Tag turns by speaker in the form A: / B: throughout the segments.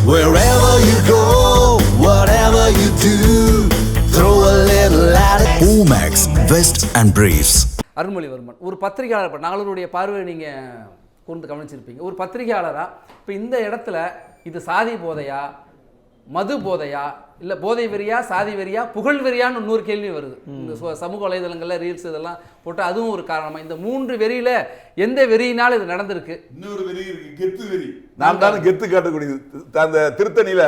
A: Wherever you go, whatever you do, throw a little at it. Omax, Vest and Briefs.
B: Arulmozhivarman ஒரு பத்திரிகையாளர், இப்போ நாங்களுடைய பார்வையை நீங்கள் கூர்ந்து கவனிச்சிருப்பீங்க. ஒரு பத்திரிகையாளராக இப்போ இந்த இடத்துல இது சாதி போதையா, மது போதையா, இல்லை போதை வெறியா, சாதி வெறியா, புகழ் வெறியான்னு இன்னொரு கேள்வி வருது. இந்த சமூக வலைதளங்களில் ரீல்ஸ் இதெல்லாம் போட்டு அதுவும் ஒரு காரணமாக இந்த 3 வெறியில் எந்த வெறியினால் இது நடந்திருக்கு?
C: இன்னொரு வெறி இருக்கு, கெத்து வெறி. நான் தானே கெத்து காட்டக்கூடியது. அந்த திருத்தணியில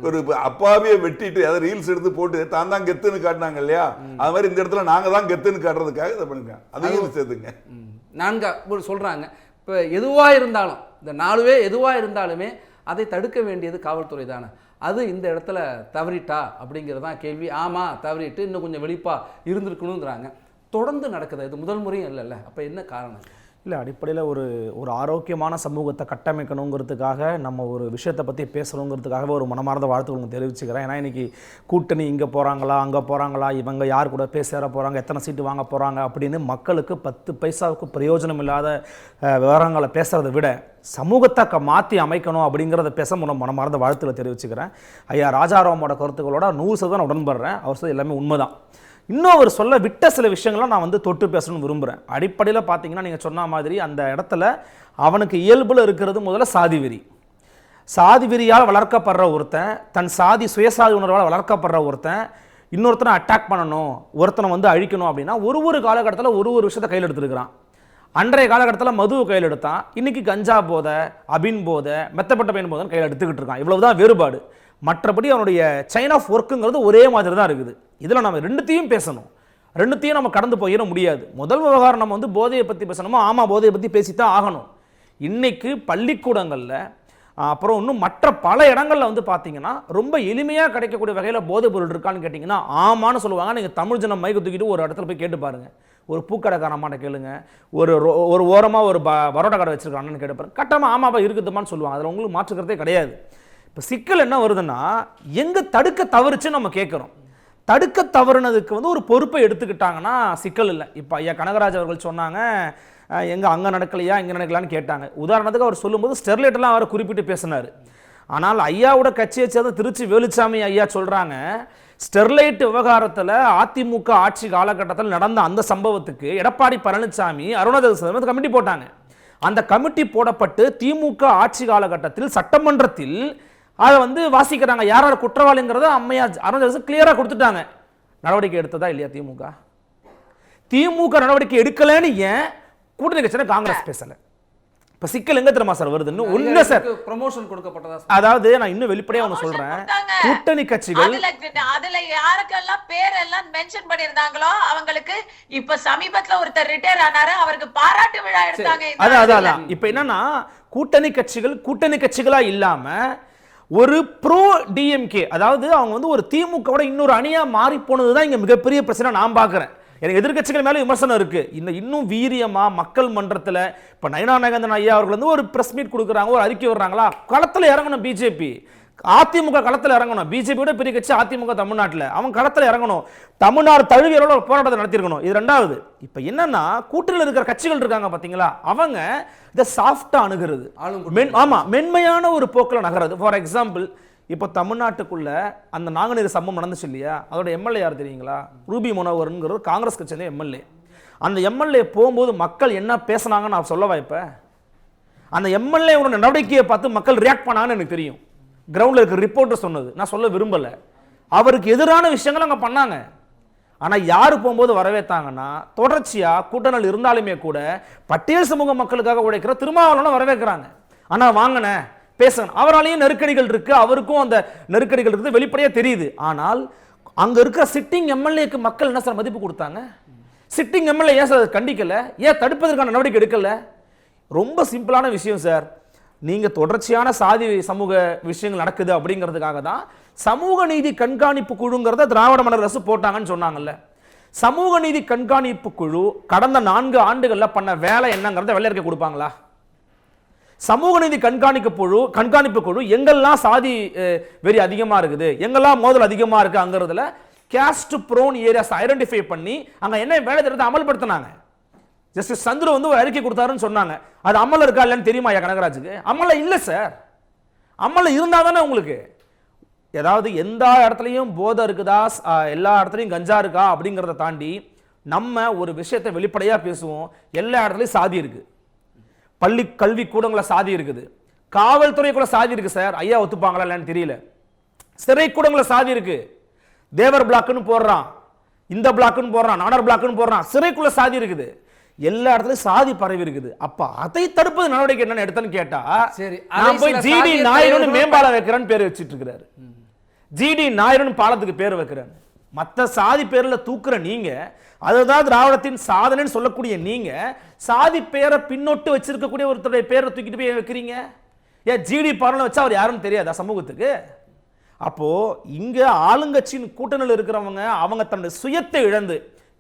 C: ஒரு அப்பாவியை வெட்டிட்டு அதை ரீல்ஸ் எடுத்து போட்டு தான் தான் கெத்துன்னு காட்டினாங்க இல்லையா, அது மாதிரி இந்த இடத்துல நாங்க தான் கெத்துன்னு காட்டுறதுக்காக இதை பண்ணிருக்கேன். அதையும் சேர்த்துங்க. 4
B: சொல்றாங்க. இப்போ எதுவாக இருந்தாலும் இந்த 4வே எதுவாக இருந்தாலுமே அதை தடுக்க வேண்டியது காவல்துறை தானே. அது இந்த இடத்துல தவறிட்டா அப்படிங்கிறதான் கேள்வி. ஆமாம், தவறிட்டு இன்னும் கொஞ்சம் வெளிப்பாக இருந்திருக்கணுங்கிறாங்க. தொடர்ந்து நடக்குது, இது முதல் முறையும் இல்லைல்ல. அப்போ என்ன காரணம்?
D: இல்லை, அடிப்படையில் ஒரு ஆரோக்கியமான சமூகத்தை கட்டமைக்கணுங்கிறதுக்காக நம்ம ஒரு விஷயத்தை பற்றி பேசணுங்கிறதுக்காகவே ஒரு மனமார்ந்த வாழ்த்துக்கள் தெரிவிச்சுக்கிறேன். ஏன்னா இன்றைக்கி கூட்டணி இங்கே போகிறாங்களா, அங்கே போகிறாங்களா, இவங்க யார் கூட பேச போகிறாங்க, எத்தனை சீட்டு வாங்க போகிறாங்க அப்படின்னு மக்களுக்கு 10 பைசாவுக்கு பிரயோஜனம் இல்லாத விவரங்களை பேசுகிறத விட சமூகத்தை மாற்றி அமைக்கணும் அப்படிங்கிறத பேச மனமார்ந்த வாழ்த்துக்களை தெரிவிச்சுக்கிறேன். ஐயா ராஜாராமோட கருத்துக்களோட 100% உடன்படுறேன். அவர் சொல்ல எல்லாமே உண்மைதான். இன்னும் அவர் சொல்ல விட்ட சில விஷயங்கள்லாம் நான் தொட்டு பேசணும்னு விரும்புகிறேன். அடிப்படையில் பார்த்தீங்கன்னா நீங்கள் சொன்ன மாதிரி அந்த இடத்துல அவனுக்கு இயல்பில் இருக்கிறது முதல்ல சாதி வெறி. சாதி வெறியால் வளர்க்கப்படுற ஒருத்தன், தன் சுயசாதி உணர்வால் வளர்க்கப்படுற ஒருத்தன் இன்னொருத்தனை அட்டாக் பண்ணணும், ஒருத்தனை அழிக்கணும் அப்படின்னா ஒரு காலகட்டத்தில் ஒரு விஷயத்தை கையில் எடுத்துருக்கிறான். அன்றைய காலகட்டத்தில் மதுவை கையில் எடுத்தான், இன்னைக்கு கஞ்சா போதை, அபின் போதை, மெத்தப்பட்ட பயன் போதைன்னு கையில் எடுத்துக்கிட்டு இருக்கான். இவ்வளவுதான் வேறுபாடு. மற்றபடி அவனுடைய செயின் ஆஃப் ஒர்க்குங்கிறது ஒரே மாதிரி தான் இருக்குது. இதில் நம்ம 2த்தையும் பேசணும், 2த்தையும் நம்ம கடந்து போயிட முடியாது. முதல் விவகாரம் நம்ம போதையை பற்றி பேசணுமோ, ஆமாம் போதையை பற்றி பேசித்தான் ஆகணும். இன்னைக்கு பள்ளிக்கூடங்களில் அப்புறம் இன்னும் மற்ற பல இடங்களில் பார்த்தீங்கன்னா ரொம்ப எளிமையாக கிடைக்கக்கூடிய வகையில் போதைப் பொருள் இருக்கான்னு கேட்டிங்கன்னா ஆமான்னு சொல்லுவாங்க. நீங்கள் தமிழ் ஜனம் மைக்கு தூக்கிட்டு ஒரு இடத்துல போய் கேட்டு பாருங்கள். ஒரு பூக்கடைக்காரம்மாட்ட கேளுங்க, ஒரு ஓரமாக ஒரு பரோட்டா கடை வச்சுருக்காங்கன்னு கேட்டு பாருங்க, கட்டமாக ஆமாப்பா இருக்குதுமான்னு சொல்லுவாங்க. அதில் உங்களுக்கு மாற்றுக்கிறதே கிடையாது. இப்போ சிக்கல் என்ன வருதுன்னா, எங்கே தடுக்க தவறுச்சு நம்ம கேட்குறோம். தடுக்க தவறுனதுக்கு ஒரு பொறுப்பை எடுத்துக்கிட்டாங்கன்னா சிக்கல் இல்லை. இப்போ ஐயா கனகராஜ் அவர்கள் சொன்னாங்க, எங்கே அங்கே நடக்கலையா இங்கே நடக்கலான்னு கேட்டாங்க. உதாரணத்துக்கு அவர் சொல்லும்போது ஸ்டெர்லைட்டெல்லாம் அவரை குறிப்பிட்டு பேசினார். ஆனால் ஐயாவோட கட்சியை சேர்ந்த திருச்சி வேலுச்சாமி ஐயா சொல்கிறாங்க, ஸ்டெர்லைட் விவகாரத்தில் அதிமுக ஆட்சி காலகட்டத்தில் நடந்த அந்த சம்பவத்துக்கு எடப்பாடி பழனிசாமி அருணாச்சல கமிட்டி போட்டாங்க. அந்த கமிட்டி போடப்பட்டு திமுக ஆட்சி காலகட்டத்தில் சட்டமன்றத்தில் அதை வாசிக்கிறாங்க. யார் யார் குற்றவாளிங்கிறத அம்மையார் அருணாச்சல கிளியராக கொடுத்துட்டாங்க. நடவடிக்கை எடுத்ததா இல்லையா திமுக நடவடிக்கை எடுக்கலன்னு ஏன் கூட்டணி கட்சியில காங்கிரஸ் பேசல? இப்ப சிக்கல் எங்க தெரியுமா சார் வருதுன்னு ஒண்ணு சார்,
B: ப்ரமோஷன் கொடுக்கப்பட்டதா?
D: அதாவது நான் இன்னும் வெளிப்படையா ஒன்னு சொல்றேன், கூட்டணி கட்சிகள்
E: அதுல யாருக்கெல்லாம் பேரெல்லாம் மென்ஷன் பண்ணிருந்தாங்களோ அவங்களுக்கு இப்ப சமீபத்துல ஒருத்தர் ரிட்டையர் ஆனாரு, அவருக்கு பாராட்டு விழா எடுத்தாங்க.
D: அதான் இப்ப என்னன்னா, கூட்டணி கட்சிகளா இல்லாம ஒரு ப்ரோ டிஎம்கே, அதாவது அவங்க ஒரு திமுகவோட இன்னொரு அணியா மாறி போனதுதான் இங்க மிகப்பெரிய பிரச்சனை நான் பாக்குறேன். எனக்கு எதிர்கட்சிகள் மேல விமர்சனம் இருக்கு. இன்னும் வீரியமா மக்கள் மன்றத்தில் இப்ப நயனா நாகேந்திரன் ஐயா அவர்கள் ஒரு பிரஸ் மீட் கொடுக்குறாங்க, ஒரு அறிக்கை வர்றாங்களா, களத்தில் இறங்கணும் பிஜேபி. அதிமுக களத்தில் இறங்கணும். பிஜேபியோட பெரிய கட்சி அதிமுக தமிழ்நாட்டில், அவங்க களத்தில் இறங்கணும். தமிழ்நாடு தழுவியலோட போராட்டத்தை நடத்திருக்கணும். இது 2வது. இப்போ என்னன்னா, கூட்டணியில் இருக்கிற கட்சிகள் இருக்காங்க பார்த்தீங்களா, அவங்க இதை சாஃப்டா அணுகிறது, ஆமா மென்மையான ஒரு போக்கில் நகருது. ஃபார் எக்ஸாம்பிள், இப்போ தமிழ்நாட்டுக்குள்ள அந்த நாங்குநேரி சம்பவம் நடந்துச்சு இல்லையா, அதோட எம்எல்ஏ யார் தெரியுங்களா? ரூபி மனோகர்ங்கிறது காங்கிரஸ் கட்சியில எம்எல்ஏ. அந்த எம்எல்ஏ போகும்போது மக்கள் என்ன பேசினாங்கன்னு நான் சொல்லவா? இப்ப அந்த எம்எல்ஏ நடவடிக்கையை பார்த்து மக்கள் ரியாக்ட் பண்ணாங்கன்னு எனக்கு தெரியும். கிரவுண்ட்ல இருக்க ரிப்போர்ட்டர் சொன்னது, நான் சொல்ல விரும்பல. அவருக்கு எதிரான விஷயங்கள் அங்க பண்ணாங்க. ஆனா யாரு போகும்போது வரவேற்றாங்கன்னா, தொடர்ச்சியா கூட்டணியில் இருந்தாலுமே கூட பட்டியல் சமூக மக்களுக்காக உழைக்கிற திருமாவளவனை வரவேற்கிறாங்க. ஆனா வாங்கின பேசணும், அவராலேயும் நெருக்கடிகள் இருக்கு, அவருக்கும் அந்த நெருக்கடிகள் இருக்குது, வெளிப்படையா தெரியுது. ஆனால் அங்க இருக்கிற சிட்டிங் எம்எல்ஏக்கு மக்கள் என்ன சார் மதிப்பு கொடுத்தாங்க? சிட்டிங் எம்எல்ஏ ஏன் சார் கண்டிக்கல, ஏன் தடுப்பதற்கான நடவடிக்கை எடுக்கல? ரொம்ப சிம்பிளான விஷயம் சார். நீங்க தொடர்ச்சியான சாதி சமூக விஷயங்கள் நடக்குது அப்படிங்கிறதுக்காக தான் சமூக நீதி கண்காணிப்பு குழுங்கிறத திராவிட மாடல் அரசு போட்டாங்கன்னு சொன்னாங்கல்ல. சமூக நீதி கண்காணிப்பு குழு கடந்த 4 ஆண்டுகள்ல பண்ண வேலை என்னங்கிறத வெள்ளையறிக்கை கொடுப்பாங்களா? சமூக நீதி கண்காணிப்பு குழு எங்கெல்லாம் சாதி வெறி அதிகமா இருக்குது, எங்கெல்லாம் மோதல் அதிகமா இருக்கு அங்கிறதுல கேஸ்ட் ப்ரோன் ஏரியாஸ் ஐடென்டிஃபை பண்ணி அங்க என்ன வேலை திட்டத்தை அமல்படுத்தினாங்க. ஜஸ்டிஸ் சந்துரு ஒரு அறிக்கை கொடுத்தாருன்னு சொன்னாங்க. அது அமல இருக்கா இல்லைன்னு தெரியுமா ஐயா கனகராஜுக்கு? அமல இல்ல சார். அமல்ல இருந்தா தானே உங்களுக்கு ஏதாவது எந்த இடத்துலையும் போதை இருக்குதா, எல்லா இடத்துலையும் கஞ்சா இருக்கா அப்படிங்கிறத தாண்டி நம்ம ஒரு விஷயத்தை வெளிப்படையா பேசுவோம். எல்லா இடத்துலையும் சாதி இருக்கு, பள்ளி கல்வி கூடங்கள சாதி இருக்குது, காவல்துறைக்குள்ள சாதி இருக்கு சார். ஐயா ஒத்துப்பாங்களா இல்லைன்னு தெரியல. சிறை கூடங்கள சாதி இருக்கு. தேவர் பிளாக்னு போடுறான், இந்த பிளாக்னு போடுறான், நாடார் பிளாக்னு போடுறான், சிறைக்குள்ள சாதி இருக்குது. எல்லா இடத்துலயும் சாதி பரவி இருக்குது. அப்ப அதை தடுப்பது நடவடிக்கை என்னன்னு எடுத்தேன்னு கேட்டா,
B: சரி,
D: நான் போய் ஜிடி நாயுடு மேம்பாலம் வைக்கிறேன்னு பேர் வச்சிட்டு இருக்கிறாரு. ஜிடி நாயுடு பாலத்துக்கு பேர் வைக்கிறேன். மற்ற சாதி பேர்ல தூக்குற நீங்க, அதுதான் திராவிடத்தின் சாதனைன்னு சொல்லக்கூடிய நீங்க, சாதி பேரை பின்னொட்டு வச்சிருக்கக்கூடிய ஒருத்தருடைய பேரை தூக்கிட்டு போய் வைக்கிறீங்க. ஏன் ஜிடி பாலம் வச்சா அவர் யாருன்னு தெரியாதா சமூகத்துக்கு? அப்போ இங்க ஆளுங்கட்சியின் கூட்டணியில் இருக்கிறவங்க அவங்க தன்னுடைய சுயத்தை இழந்து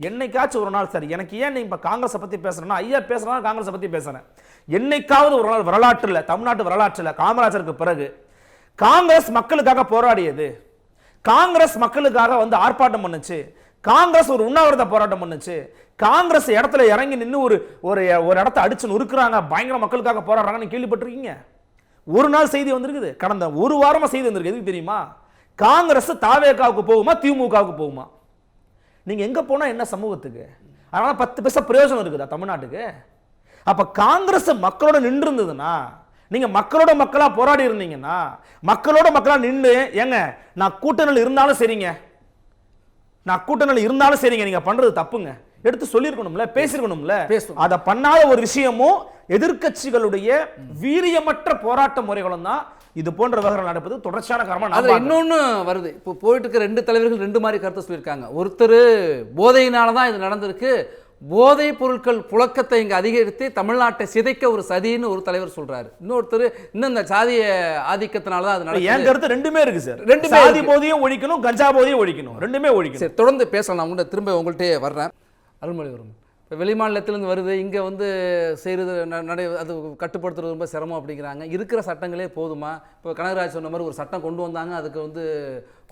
D: என்னைக்காச்சும் ஒரு நாள், சரி எனக்கு ஏன் நீ இப்ப காங்கிரஸை பத்தி பேசுறேன்னா, ஐயா பேசுறா காங்கிரஸை பத்தி பேசுறேன், என்னைக்காவது ஒரு நாள் வரலாற்றுல, தமிழ்நாட்டு வரலாற்றுல காமராஜருக்கு பிறகு காங்கிரஸ் மக்களுக்காக போராடியது, காங்கிரஸ் மக்களுக்காக வந்து ஆர்ப்பாட்டம் பண்ணுச்சு, காங்கிரஸ் ஒரு உண்ணாவிரத போராட்டம் பண்ணுச்சு, காங்கிரஸ் இடத்துல இறங்கி நின்று ஒரு இடத்த அடிச்சு நொறுக்குறாங்க, பயங்கர மக்களுக்காக போராடுறாங்கன்னு கேள்விப்பட்டிருக்கீங்க? ஒரு நாள் செய்தி வந்திருக்குது, கடந்த ஒரு வாரமா செய்தி வந்திருக்கு. எதுக்கு தெரியுமா? காங்கிரஸ் தாவேகாவுக்கு போகுமா திமுகவுக்கு போகுமா? நீங்க எங்க போனா என்ன சமூகத்துக்கு? அதனால 10 பைசா பிரயோஜனம் இருக்குதா தமிழ்நாட்டுக்கு? அப்ப காங்கிரஸ் மக்களோட நின்று இருந்ததுன்னா, நீங்க மக்களோட மக்களா போராடி இருந்தீங்கன்னா, மக்களோட மக்களா நின்று, ஏங்க நான் கூட்டணியில் இருந்தாலும் சரிங்க, நான் கூட்டணியில் இருந்தாலும் சரிங்க, நீங்க பண்றது தப்புங்க எடுத்து சொல்லிருக்கணும்ல, பேசிருக்கணும்ல. அதை பண்ணாத ஒரு விஷயமும் எதிர்க்கட்சிகளுடைய வீரியமற்ற போராட்ட முறைகளும் தான் இது போன்ற விவகாரம் நடப்பது தொடர்ச்சியான காரணமா.
B: அதுல இன்னொன்னு வருது. இப்போ போயிட்டு இருக்க 2 தலைவர்கள் 2 மாதிரி கருத்து சொல்லியிருக்காங்க. ஒருத்தர் போதையினால தான் இது நடந்திருக்கு, போதைப் பொருட்கள் புழக்கத்தை இங்க அதிகரித்து தமிழ்நாட்டை சிதைக்க ஒரு சதின்னு ஒரு தலைவர் சொல்றாரு. இன்னொருத்தர் இன்னும் இந்த சாதிய ஆதிக்கத்தினால தான் அது நடக்குது.
D: என் கருத்து ரெண்டுமே இருக்கு சார். சாதி போதையும் ஒழிக்கணும், கஞ்சா போதையும் ஒழிக்கணும், ரெண்டுமே ஒழிக்கணும்.
B: சரி, தொடர்ந்து பேசலாம். நான் உங்கள்கிட்ட திரும்ப உங்கள்கிட்டே வர்றேன். அருள்மொழிவர்மன், இப்போ வெளிமாநிலத்திலேருந்து வருது, இங்கே வந்து செய்கிறது அது கட்டுப்படுத்துறது ரொம்ப சிரமம் அப்படிங்கிறாங்க. இருக்கிற சட்டங்களே போதுமா? இப்போ கனகராஜ் சொன்ன மாதிரி ஒரு சட்டம் கொண்டு வந்தாங்க, அதுக்கு வந்து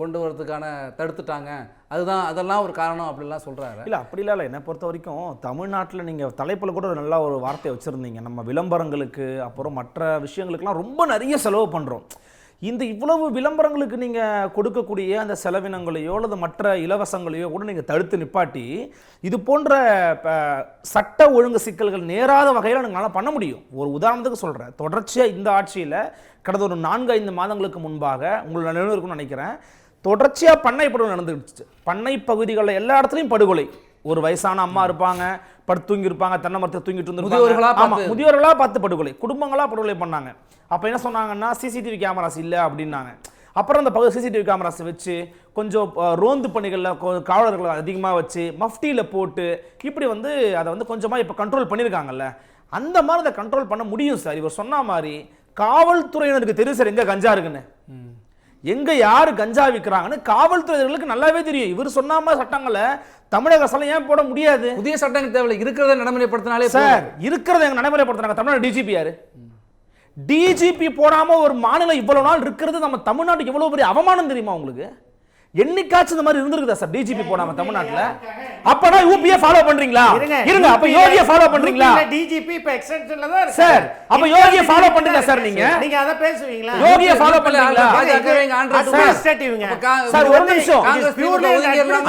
B: கொண்டு வரதுக்கான தடுத்துட்டாங்க, அதெல்லாம் ஒரு காரணம் அப்படிலாம் சொல்கிறாரு.
D: இல்லை அப்படிலாம் இல்லை. என்னை பொறுத்த வரைக்கும் தமிழ்நாட்டில் நீங்கள் தலைப்பில் கூட நல்லா ஒரு வார்த்தையை வச்சுருந்தீங்க. நம்ம விளம்பரங்களுக்கு அப்புறம் மற்ற விஷயங்களுக்கெல்லாம் ரொம்ப நிறைய செலவு பண்ணுறோம். இந்த இவ்வளவு விளம்பரங்களுக்கு நீங்கள் கொடுக்கக்கூடிய அந்த செலவினங்களையோ அல்லது மற்ற இலவசங்களையோ கூட நீங்கள் தடுத்து நிப்பாட்டி, இது போன்ற சட்ட ஒழுங்கு சிக்கல்கள் நேராத வகையில் நீங்களால் பண்ண முடியும். ஒரு உதாரணத்துக்கு சொல்கிறேன். தொடர்ச்சியாக இந்த ஆட்சியில் கடந்த ஒரு 4-5 மாதங்களுக்கு முன்பாக உங்களை நினைவுக்குன்னு நினைக்கிறேன், தொடர்ச்சியாக பண்ணை படுகொலை நடந்துருச்சு. பண்ணை பகுதிகளில் எல்லா இடத்துலையும் படுகொலை. ஒரு வயசான அம்மா இருப்பாங்க, படுத்து தூங்கி இருப்பாங்க, தென்னை மரத்தை தூங்கிட்டு இருந்திருப்பாங்க, முதியோர்களா பார்த்து படுகொலை, குடும்பங்களா படுகொலை பண்ணாங்க. அப்ப என்ன சொன்னாங்கன்னா, சிசிடிவி கேமராஸ் இல்லை அப்படின்னாங்க. அப்புறம் அந்த பகுதி சிசிடிவி கேமராஸ் வச்சு கொஞ்சம் ரோந்து பணிகளில் காவலர்களை அதிகமாக வச்சு மஃப்டியில் போட்டு இப்படி வந்து அதை வந்து கொஞ்சமாக இப்போ கண்ட்ரோல் பண்ணியிருக்காங்கல்ல. அந்த மாதிரி அதை கண்ட்ரோல் பண்ண முடியும் சார். இவர் சொன்ன மாதிரி காவல்துறையினருக்கு தெரியும் சார் எங்கே கஞ்சா இருக்குன்னு, எங்க யாரு கஞ்சா விற்கிறாங்கன்னு காவல்துறையினருக்கு நல்லாவே தெரியும். இவர் சொன்ன மாதிரி சட்டங்களை தமிழக அரசால ஏன் போட முடியாது?
B: புதிய சட்டங்கள் தேவையில்லை, இருக்கிறத நடைமுறைப்படுத்தினாலே
D: சார். இருக்கிறத எங்க நடைமுறைப்படுத்துறாங்க. தமிழ்நாடு டிஜிபி யாரு? டிஜிபி போடாம ஒரு மாநிலம் இவ்வளவு நாள் இருக்கிறது நம்ம தமிழ்நாட்டுக்கு எவ்வளவு பெரிய அவமானம் தெரியுமா உங்களுக்கு? என்னைக்காச்சும் இந்த மாதிரி இருந்திருக்குதா சார் டிஜிபி போடாம தமிழ்நாட்டுல? அப்பனா யூபிஏ ஃபாலோ பண்றீங்களா? இருங்க, அப்ப யோகியை ஃபாலோ பண்றீங்களா?
F: டிஜிபி இப்ப எக்ஸ்டென்ஷன்ல தான் இருக்கு
D: சார். அப்ப யோகியை ஃபாலோ பண்றீங்க சார். நீங்க
F: அத பேசுவீங்களா?
D: யோகியை ஃபாலோ பண்றீங்களா?
F: அட்மினிஸ்ட்ரேட்டிவ்ங்க
D: சார் ஒரு நிமிஷம்.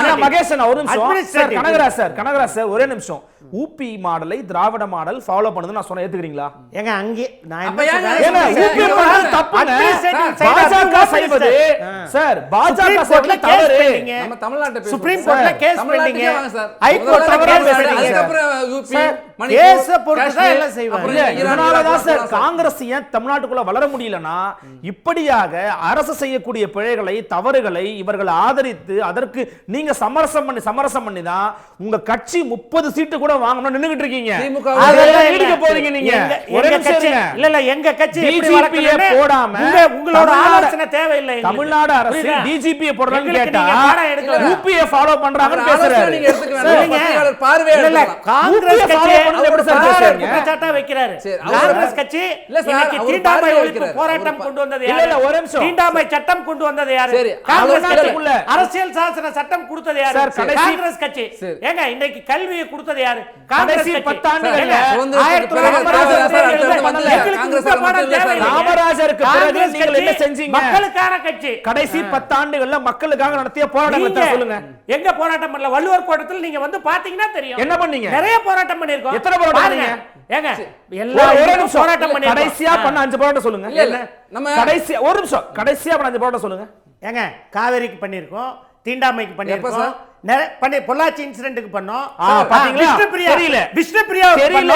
D: அண்ணா மகேஷ் அண்ணா ஒரு நிமிஷம். சார் கனகராஜ் சார் ஒரே நிமிஷம். ஊபி மாடலை திராவிட மாடல் ஃபாலோ பண்ணுது நான் சொன்ன ஏத்துக்கிறீங்களா?
F: ஏங்க அங்கே நான்
B: என்ன சொல்றேன்,
D: ஊபி மாடல் தப்புங்க. பாஜக செய்வது சார், பாஜக செய்வது தவறு.
B: நம்ம தமிழ்நாட்டை
F: சுப்ரீம் கோர்ட்ல கேஸ் பண்ணீங்க, ஹை
B: கோர்ட்ல
F: கேஸ் பண்ணீங்க,
B: அதுக்கு அப்புறம் யூபி
F: கேஸ் பொறுத்து தான் எல்லாம் செய்வாங்க.
D: இதனால தான் சார் காங்கிரஸ் ஏன் தமிழ்நாட்டுக்குள்ள வளர முடியலனா, இப்படியாக அரசு செய்யக்கூடிய பிழைகளை தவறுகளை இவர்கள் ஆதரித்து அதற்கு நீங்க சமரசம் பண்ணி தான் உங்க கட்சி 30 சீட்டு கூட வாங்கணும் நின்னுகிட்டு இருக்கீங்க. அதெல்லாம் எடுக்க போறீங்க நீங்க. ஒரே நிமிஷம்.
F: இல்ல எங்க கட்சி எப்படி
D: வளர்க்கணும் போடாம
F: உங்களோட ஆலோசனை தேவையில்லை.
D: தமிழ்நாடு அரசு டிஜிபி போடுறான்னு கேட்டா யூபிஏ ஃபாலோ பண்றாங்கன்னு பேசுறாரு.
B: நீங்க எடுத்துக்கங்க.
F: இல்ல காங்கிரஸ் கட்சி எப்படி சார் பேசுறீங்க? குற்றச்சாட்டா வைக்கிறாரு. காங்கிரஸ் கட்சி இன்னைக்கு தீண்டாமை ஒழிப்பு போராட்டம் கொண்டு வந்தது யாரு? இல்ல ஒரு நிமிஷம். தீண்டாமை சட்டம் கொண்டு வந்தது யாரு? காங்கிரஸ் கட்சி. அரசியல் சாசன சட்டம் கொடுத்தது யாரு? காங்கிரஸ் கட்சி. ஏங்க இன்னைக்கு கல்வியை கொடுத்தது யாரு? காங்கிரஸ்
D: 10 ஆண்டுகள்ல
F: காமராஜருக்கு பிறகு நீங்கள் என்ன செஞ்சீங்க? மக்களுக்கான கட்சி.
D: கடைசி 10 ஆண்டுகள்ல மக்களுக்காக நடத்திய போராட்டத்தை சொல்லுங்க.
F: எங்க போராட்டம் பண்ணல? வள்ளுவர் கோட்டத்தில் நீங்க வந்து பாத்தீங்கன்னா தெரியும்.
D: என்ன பண்ணீங்க?
F: நிறைய போராட்டம் பண்ணிருக்கோம்.
D: எத்தனை போராட்டம் பண்ணீங்க?
F: ஏங்க எல்லாரும் போராட்டம் பண்ணி
D: கடைசியா பண்ண 5 போராட்டம் சொல்லுங்க.
B: இல்ல நம்ம
D: கடைசியா ஒரு நிமிஷம், கடைசியா பண்ண 5 போராட்டம் சொல்லுங்க.
F: ஏங்க காவேரிக்கு பண்ணிருக்கோம், தீண்டாமைக்கு பண்ணிருக்கோம், பொள்ளாச்சி இன்சிடென்ட்க்கு பண்ணோம்.
D: பாத்தீங்களா? தெரியல.
F: விஷ்ணுபிரியா
D: தெரியல.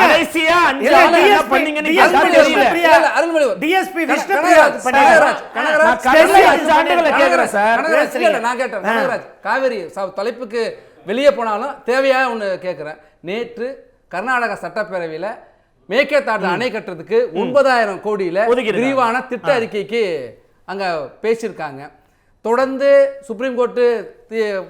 D: கடைசியா 5 ஆண்டுல பண்ணீங்கன்னு
B: தெரியல. அருள்மொழி
F: டிஎஸ்பி விஷ்ணுபிரியா
B: கனகராஜ்
D: கடைசி 5 ஆண்டுகள கேக்குறேன் சார்.
B: இல்ல நான் கேட்டேன். கனகராஜ் காவேரி தலைப்புக்கு வெளியே போனாலும் தேவையா ஒன்னு கேக்குறேன். நேற்று கர்நாடக சட்டப்பேரவையில மேகேதாடு அணை கட்டுறதுக்கு 9,000 கோடியில விரிவான திட்ட அறிக்கைக்கு அங்க பேசியிருக்காங்க. தொடர்ந்து சுப்ரீம் கோர்ட்டு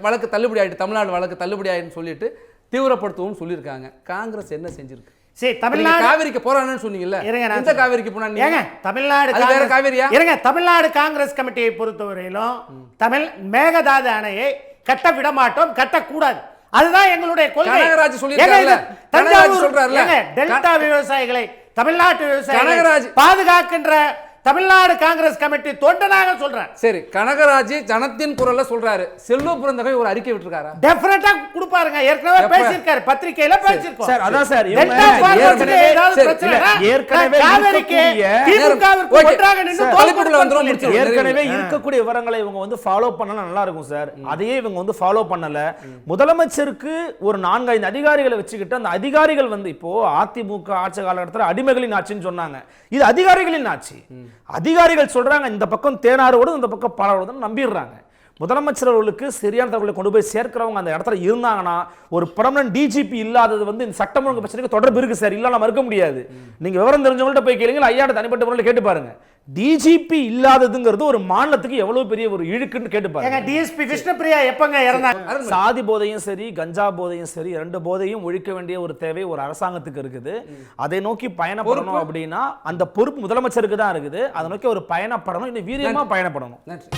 B: வழக்கு தள்ளுபடி ஆயிட்டு, தமிழ்நாடு வழக்கு தள்ளுபடி ஆயின்னு சொல்லிட்டு தீவிரப்படுத்தவும் சொல்லியிருக்காங்க. காங்கிரஸ் என்ன செஞ்சிருக்கு?
F: சரி, தமிழ்நாடு
B: காவிரிக்கு போறான்னு சொன்னீங்கல்ல, இந்த காவிரிக்கு போனா
F: ஏங்க தமிழ்நாடு
B: வேற காவிரியா?
F: இருங்க, தமிழ்நாடு காங்கிரஸ் கமிட்டியை பொறுத்தவரையிலும் மேகதாது அணையை கட்ட விட மாட்டோம், கட்டக்கூடாது. அதுதான் எங்களுடைய கொள்கை.
B: கனகராஜ் சொல்லியிருக்காருல,
F: தஞ்சாவூர் சொல்றாருல, டெல்டா விவசாயிகளை, தமிழ்நாட்டு விவசாயிகளை பாதுகாக்கின்ற தமிழ்நாடு காங்கிரஸ் கமிட்டி தொண்டனாக சொல்றேன்.
B: சரி, கனகராஜ் ஜனத்தின் குரல்ல சொல்றாரு. செல்வ பிறந்தகை ஒரு அறிக்கை விட்டுருக்காரா?
F: டெஃபினட்டா கொடுப்பாருங்க. ஏற்கனவே பேசியிருக்காரு, பத்திரிக்கையில பேசியிருக்கோம்
D: சார். அதான் சார், ஏற்கனவே இருக்கக்கூடிய விவரங்களை இவங்க வந்து ஃபாலோ பண்ணா நல்லா இருக்கும் சார். அதையே இவங்க வந்து ஃபாலோ பண்ணல. முதலமைச்சருக்கு ஒரு 4-5 அதிகாரிகளை வச்சுக்கிட்டு அந்த அதிகாரிகள் வந்து இப்போ அதிமுக ஆட்சி காலகட்டத்தில் அடிமைகளின் ஆட்சின்னு சொன்னாங்க. இது அதிகாரிகளின் ஆட்சி. அதிகாரிகள் சொல்றாங்க இந்த பக்கம் தேனாரோடு இந்த பக்கம் பாலாரோடு நம்பிடுறாங்க. முதலமைச்சர் அவர்களுக்கு சரியான தகவலை கொண்டு போய் சேர்க்கிறவங்க அந்த இடத்துல இருந்தாங்கன்னா ஒரு பெர்மனன்ட் டிஜிபி இல்லாதது வந்து இந்த சட்டம் ஒழுங்கு பிரச்சனைக்கு தொடர்பு இருக்கு சார். இல்ல நான் மறுக்க முடியாது. நீங்க விவரம் தெரிஞ்சவங்கள்ட்ட போய் கேளுங்க, ஐயாட்ட தனிப்பட்ட முறையில் கேட்டு பாருங்க. டிஜிபி இல்லாததுங்கிறது ஒரு மாநிலத்துக்கு எவ்வளவு பெரிய ஒரு இழுக்குன்னு கேட்டு பாருங்க.
F: டிஎஸ்பி விஷ்ணுபிரியா எப்பங்க இறந்தாங்க?
D: சாதி போதையும் சரி, கஞ்சா போதையும் சரி, 2 போதையும் ஒழிக்க வேண்டிய ஒரு தேவை ஒரு அரசாங்கத்துக்கு இருக்குது. அதை நோக்கி பயணப்படணும் அப்படின்னா அந்த பொறுப்பு முதலமைச்சருக்கு தான் இருக்குது. அதை நோக்கி ஒரு பயணப்படணும், இன்னும் வீரியமா பயணப்படணும்.
B: நன்றி.